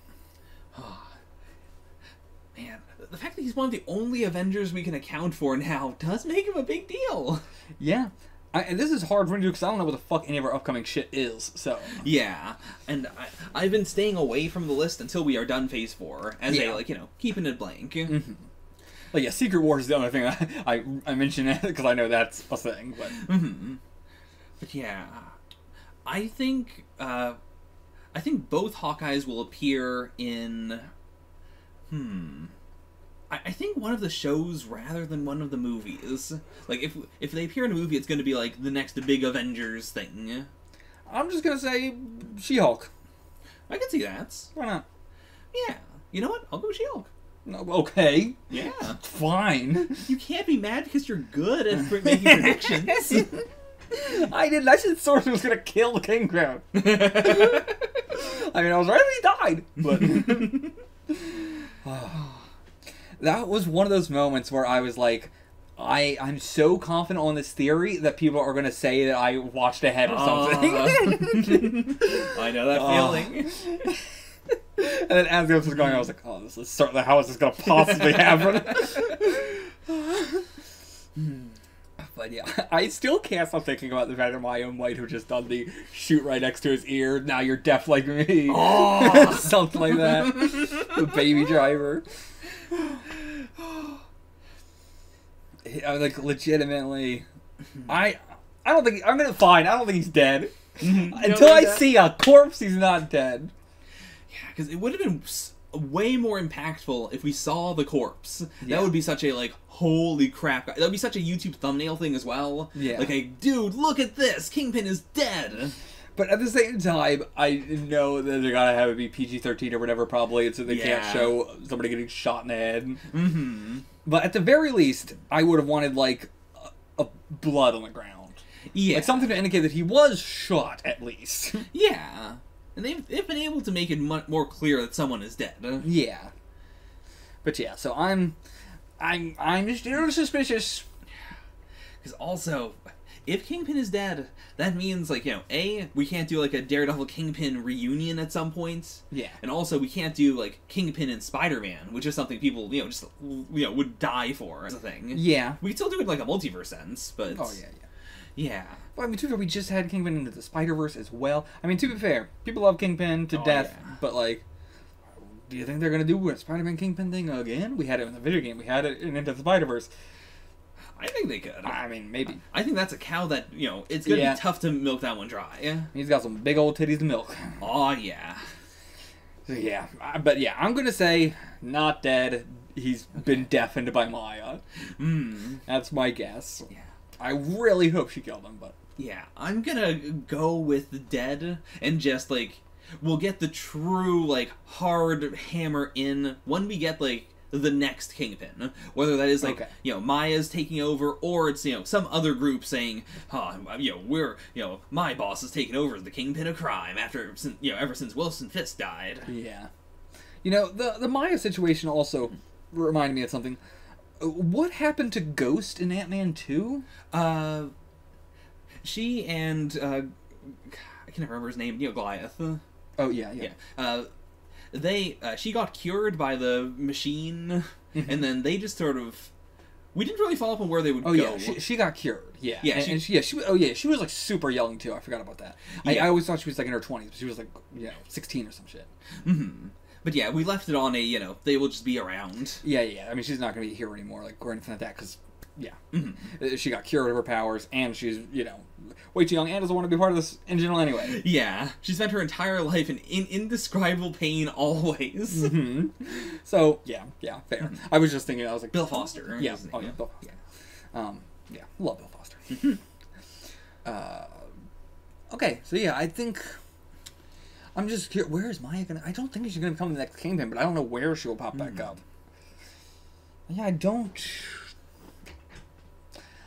Man, the fact that he's one of the only Avengers we can account for now does make him a big deal. Yeah. And this is hard for me to do because I don't know what the fuck any of our upcoming shit is, so. Yeah, and I've been staying away from the list until we are done Phase 4, as keeping it blank. Mm-hmm. Yeah, Secret Wars is the only thing I mention it because I know that's a thing, but. Mm-hmm. But yeah, I think both Hawkeyes will appear in. I think one of the shows rather than one of the movies. If they appear in a movie, it's going to be the next big Avengers thing. I'm just going to say She-Hulk. I can see that. Why not? Yeah. You know what? I'll go She-Hulk. No, okay. Yeah. Fine. You can't be mad because you're good at making predictions. I didn't. I said Sorcerer was going to kill King Crown. I mean, I was right when he died, but... That was one of those moments where I was like, I'm so confident on this theory that people are going to say that I watched ahead or something. I know that feeling. And then as the episode was going, I was like, oh, this is certainly how is this going to possibly happen? But yeah, I still can't stop thinking about the fact that my own White who just done the shoot right next to his ear, now you're deaf like me. Oh. Something like that. The Baby Driver. I was legitimately, I don't think, I don't think he's dead. Until I see a corpse, he's not dead. Yeah, because it would have been way more impactful if we saw the corpse. Yeah. That would be such a, holy crap. That would be such a YouTube thumbnail thing as well. Yeah. Dude, look at this! Kingpin is dead! But at the same time, I know that they gotta have it be PG-13 or whatever, probably, so they can't show somebody getting shot in the head. Mm-hmm. But at the very least, I would have wanted, a blood on the ground. Yeah. Something to indicate that he was shot, at least. Yeah. And they've been able to make it much more clear that someone is dead. Yeah. But yeah, so I'm still suspicious. Because also, if Kingpin is dead, that means, we can't do, a Daredevil Kingpin reunion at some point. Yeah. And also, we can't do, Kingpin and Spider-Man, which is something people, would die for as a thing. Yeah. We could still do it, a multiverse sense, but... Oh, yeah. Yeah. Well, I mean, to be fair, we just had Kingpin into the Spider-Verse as well. I mean, to be fair, people love Kingpin to death, but, do you think they're going to do a Spider-Man Kingpin thing again? We had it in the video game. We had it in Into the Spider-Verse. I think they could. I mean, maybe. I think that's a cow that, it's going to be tough to milk that one dry. He's got some big old titties to milk. Oh, yeah. So yeah, but yeah, I'm gonna say not dead. He's been deafened by Maya. That's my guess. Yeah. I really hope she killed him, but Yeah, I'm gonna go with dead, and just, like, we'll get the true, like, hard hammer in when we get, like, the next Kingpin. Whether that is, like, Okay. you know, Maya's taking over, or it's, you know, some other group saying, you know, we're, you know, my boss is taking over as the Kingpin of crime ever since Wilson Fisk died. yeah. You know, the Maya situation also reminded me of something. What happened to Ghost in Ant-Man 2? She and, I can't remember his name, you know, Goliath. Oh, yeah. She got cured by the machine, and then they just sort of... We didn't really follow up on where they would go. Yeah, she got cured. Yeah, Yeah, she was like super young too. I forgot about that. Yeah. I always thought she was like in her 20s, but she was like 16 or some shit. But yeah, we left it on a, you know, they will just be around. Yeah. I mean, she's not going to be a hero anymore, like or anything like that, because she got cured of her powers, and she's way too young, and doesn't want to be part of this in general anyway. Yeah, she spent her entire life in indescribable pain always. So yeah, fair. I was just thinking, I was like Bill Foster. Yeah. His name. Oh yeah, Bill Foster. Yeah, love Bill Foster. Okay, so yeah, I think I'm just curious, where is Maya gonna? I don't think she's gonna become the next Kingpin, but I don't know where she will pop back up. Yeah, I don't.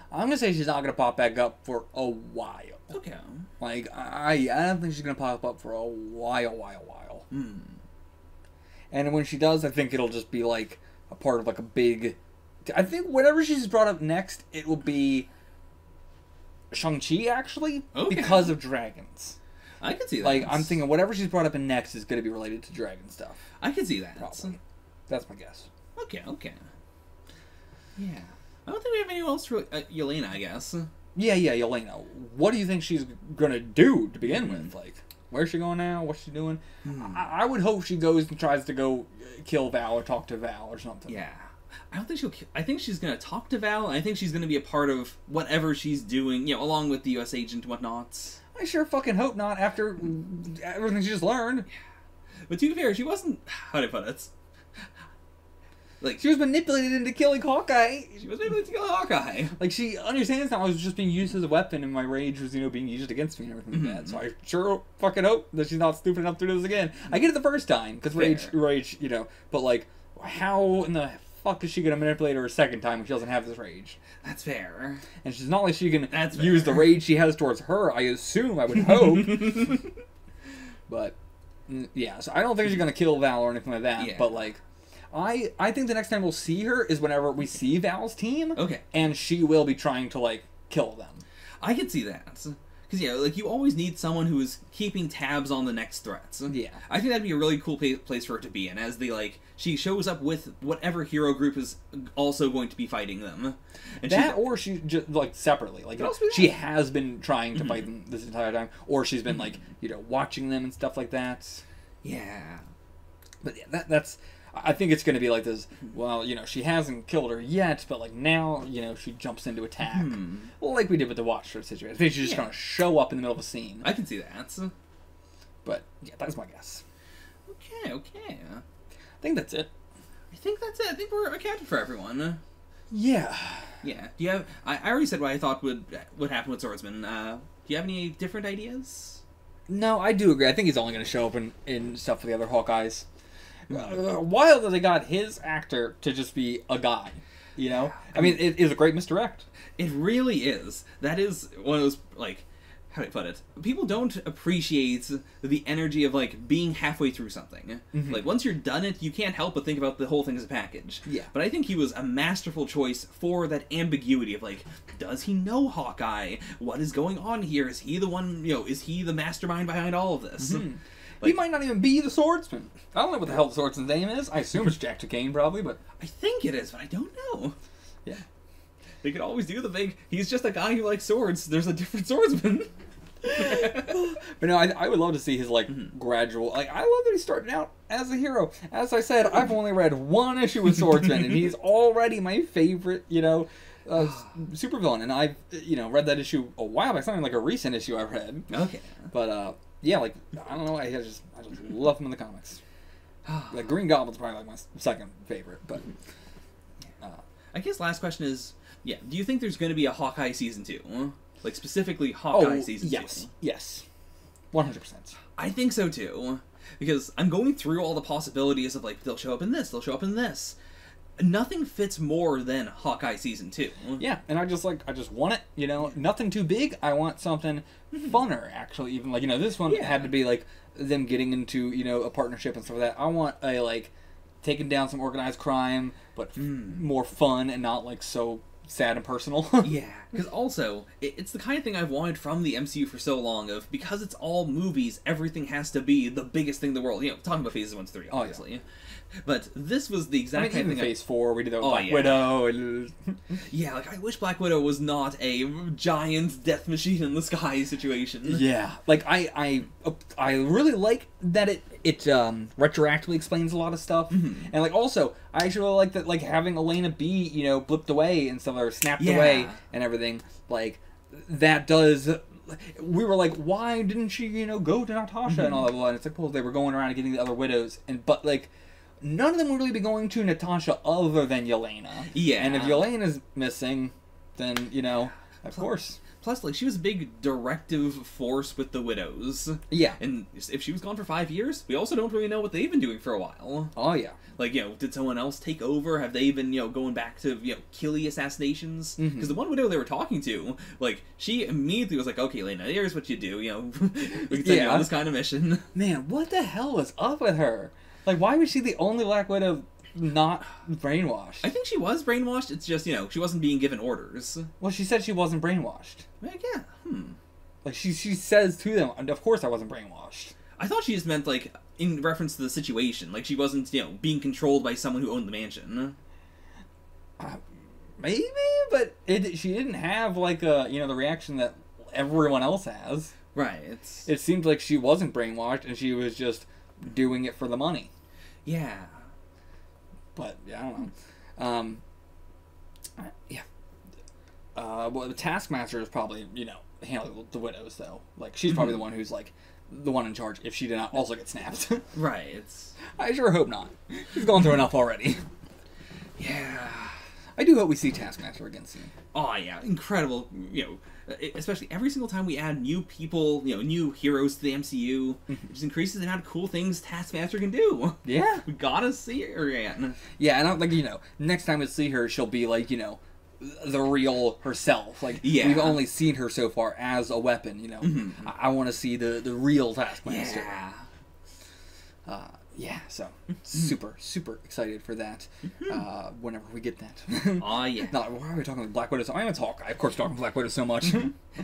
I'm gonna say she's not gonna pop back up for a while. Okay. Like I don't think she's gonna pop up for a while. And when she does, I think it'll just be like a part of like a big. I think whatever she's brought up next, it will be Shang-Chi actually, because of dragons. I can see that. Like I'm thinking whatever she's brought up in next is gonna be related to dragon stuff. I can see that. Probably. That's my guess. Okay. Yeah. I don't think we have anyone else for Yelena, I guess. Yeah, Yelena. What do you think she's gonna do to begin with? Like, where's she going now? What's she doing? I would hope she goes and tries to go kill Val or talk to Val or something. Yeah. I don't think I think she's gonna talk to Val, and I think she's gonna be a part of whatever she's doing, you know, along with the U.S. agent and whatnot. I sure fucking hope not after everything she just learned. But to be fair, she wasn't... How do I put it? Like, she was manipulated into killing Hawkeye. She was able to kill Hawkeye. Like, she understands now I was just being used as a weapon, and my rage was, being used against me and everything like that. So I sure fucking hope that she's not stupid enough to do this again. I get it the first time, because rage, but like, how in the fuck is she gonna manipulate her a second time when she doesn't have this rage? That's fair. And she's not like she can use the rage she has towards her, I assume, I would hope. But, yeah, so I don't think she's gonna kill Val or anything like that, but like, I think the next time we'll see her is whenever we see Val's team. Okay. And she will be trying to, like, kill them. I can see that. Because, yeah, like, you always need someone who is keeping tabs on the next threats. Yeah. I think that'd be a really cool place for her to be in, as she shows up with whatever hero group is also going to be fighting them. And or she just, like, separately. Like, she has been trying to fight them this entire time. Or she's been, like, watching them and stuff like that. Yeah. But, yeah, that's... I think it's going to be like this, well, she hasn't killed her yet, but, like, now, she jumps into attack. Well, like we did with the Watcher situation. I think she's just going to show up in the middle of a scene. I can see that. But, yeah, that's my guess. Okay. I think that's it. I think we're accounted for everyone. Yeah. Yeah. Do you have... I already said what I thought would happen with Swordsman. Do you have any different ideas? No, I do agree. I think he's only going to show up in stuff for the other Hawkeyes. Wild that they got his actor to just be a guy, I mean, it is a great misdirect. It really is. That is one of those, like, how do I put it? People don't appreciate the energy of, like, being halfway through something. Like, once you're done it, you can't help but think about the whole thing as a package. Yeah. But I think he was a masterful choice for that ambiguity of, like, does he know Hawkeye? What is going on here? Is he the one, is he the mastermind behind all of this? Like, he might not even be the swordsman. I don't know what the hell the swordsman's name is. I assume it's Jack Duquesne, probably, but... I think it is, but I don't know. Yeah. They could always do the big, he's just a guy who likes swords, there's a different swordsman. But no, I would love to see his, like, gradual... Like, I love that he started out as a hero. As I said, I've only read one issue with Swordsman, and he's already my favorite, supervillain. And I've, read that issue a while back. It's not even, like, a recent issue I read. Okay. But, yeah, like, I don't know, I just love him in the comics. Like Green Goblin's probably like my second favorite, but I guess last question is, yeah, do you think there's going to be a Hawkeye season 2? Like specifically Hawkeye season 2? Yes, 100%. I think so too, because I'm going through all the possibilities of like they'll show up in this, they'll show up in this. Nothing fits more than Hawkeye season 2. Yeah, and I just want it, you know, nothing too big. I want something funner, actually. Even like, you know, this one had to be like them getting into, you know, a partnership and stuff like that. I want a like taking down some organized crime, but more fun and not like so sad and personal. Yeah, because also it's the kind of thing I've wanted from the MCU for so long. Of because it's all movies, everything has to be the biggest thing in the world. You know, talking about phases 1 to 3, obviously. Oh, yeah. But this was the exact kind of thing. Phase 4, we did that with Black Widow. And... yeah, like I wish Black Widow was not a giant death machine in the sky situation. Yeah, like I really like that it retroactively explains a lot of stuff, and like also I actually really like that like having Elena be, you know, blipped away and stuff, or snapped away and everything, like that does. We were like, why didn't she, you know, go to Natasha and all that? And it's like, well, they were going around and getting the other widows, but like. None of them would really be going to Natasha other than Yelena. Yeah. And if Yelena's missing, then, you know, of course. Plus, like, she was a big directive force with the widows. Yeah. And if she was gone for 5 years, we also don't really know what they've been doing for a while. Oh, yeah. Like, you know, did someone else take over? Have they been, you know, going back to, you know, Killy assassinations? Because the one widow they were talking to, like, she immediately was like, okay, Elena, here's what you do, you know. We can send you on this kind of mission. Man, what the hell was up with her? Like, why was she the only Black Widow not brainwashed? I think she was brainwashed. It's just, you know, she wasn't being given orders. Well, she said she wasn't brainwashed. Like, yeah. Like, she says to them, of course I wasn't brainwashed. I thought she just meant, like, in reference to the situation. Like, she wasn't, you know, being controlled by someone who owned the mansion. Maybe, but she didn't have, like, you know, the reaction that everyone else has. Right. It seemed like she wasn't brainwashed, and she was just doing it for the money. Yeah. But, yeah, I don't know. Yeah. Well, the Taskmaster is probably, you know, handling the widows, though. Like, she's probably the one who's, like, the one in charge if she did not also get snapped. Right. I sure hope not. She's gone through enough already. Yeah. I do hope we see Taskmaster again soon. Oh, yeah. Incredible, you know, especially every single time we add new people, you know, new heroes to the MCU, it just increases the amount of cool things Taskmaster can do. Yeah. We gotta see her again. Yeah, and I'm like, you know, next time we see her, she'll be like, you know, the real herself. Like, we've only seen her so far as a weapon, you know. I want to see the real Taskmaster. Yeah. Yeah, so super excited for that. Whenever we get that. Oh yeah. Not why are we talking about Black Widow? I'm gonna talk. Of course, talking Black Widow so much.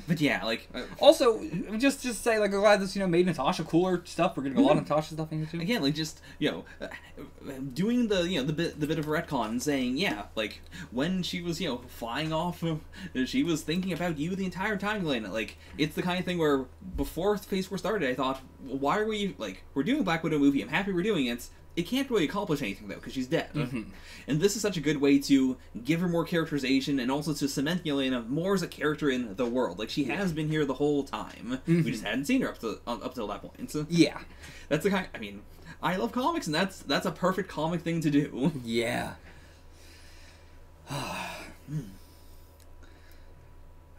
But yeah, like also just say like I'm glad this, you know, made Natasha cooler stuff. We're getting a lot of Natasha stuff in here too. Again, like just, you know, doing the, you know, the bit of retcon and saying, yeah, like when she was, you know, flying off, she was thinking about you the entire time, Elena. Like it's the kind of thing where before Phase 4 started, I thought, well, why are we like we're doing a Black Widow movie? I'm happy we're doing it. It can't really accomplish anything, though, because she's dead. And this is such a good way to give her more characterization and also to cement Yelena more as a character in the world. Like, she has been here the whole time. We just hadn't seen her up till that point. So, yeah. That's the kind... I mean, I love comics, and that's a perfect comic thing to do. Yeah.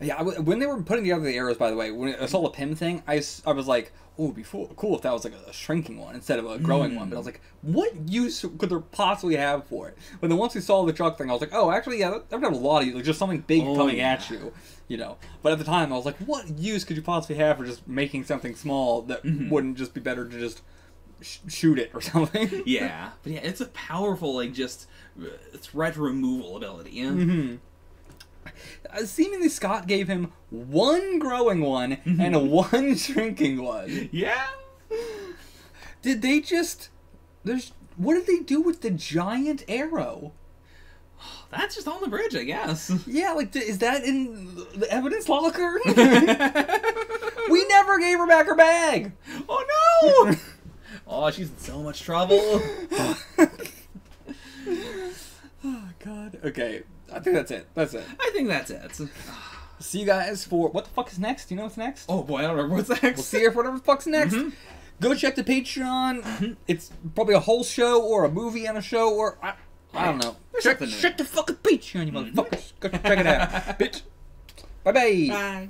Yeah, when they were putting together the arrows, by the way, when I saw the Pym thing, I was like, oh, it'd be cool if that was like a shrinking one instead of a growing one. But I was like, what use could there possibly have for it? But then once we saw the truck thing, I was like, oh, actually, yeah, that would have a lot of use. Like, just something big coming at you, you know. But at the time, I was like, what use could you possibly have for just making something small that wouldn't just be better to just shoot it or something? Yeah. But yeah, it's a powerful, like, just threat removal ability. Seemingly Scott gave him one growing one and a one shrinking one. Yeah. Did they just... What did they do with the giant arrow? That's just on the bridge, I guess. Yeah, like, is that in the evidence locker? We never gave her back her bag! Oh, no! Oh, she's in so much trouble. Oh, God. Okay, I think that's it. I think that's it. See you guys for... What the fuck is next? Do you know what's next? Oh, boy, I don't remember what's next. We'll see you for whatever the fuck's next. go check the Patreon. It's probably a whole show or a movie and a show or I don't know. Check the fucking Patreon, you motherfuckers. Go check it out, bitch. Bye-bye. Bye.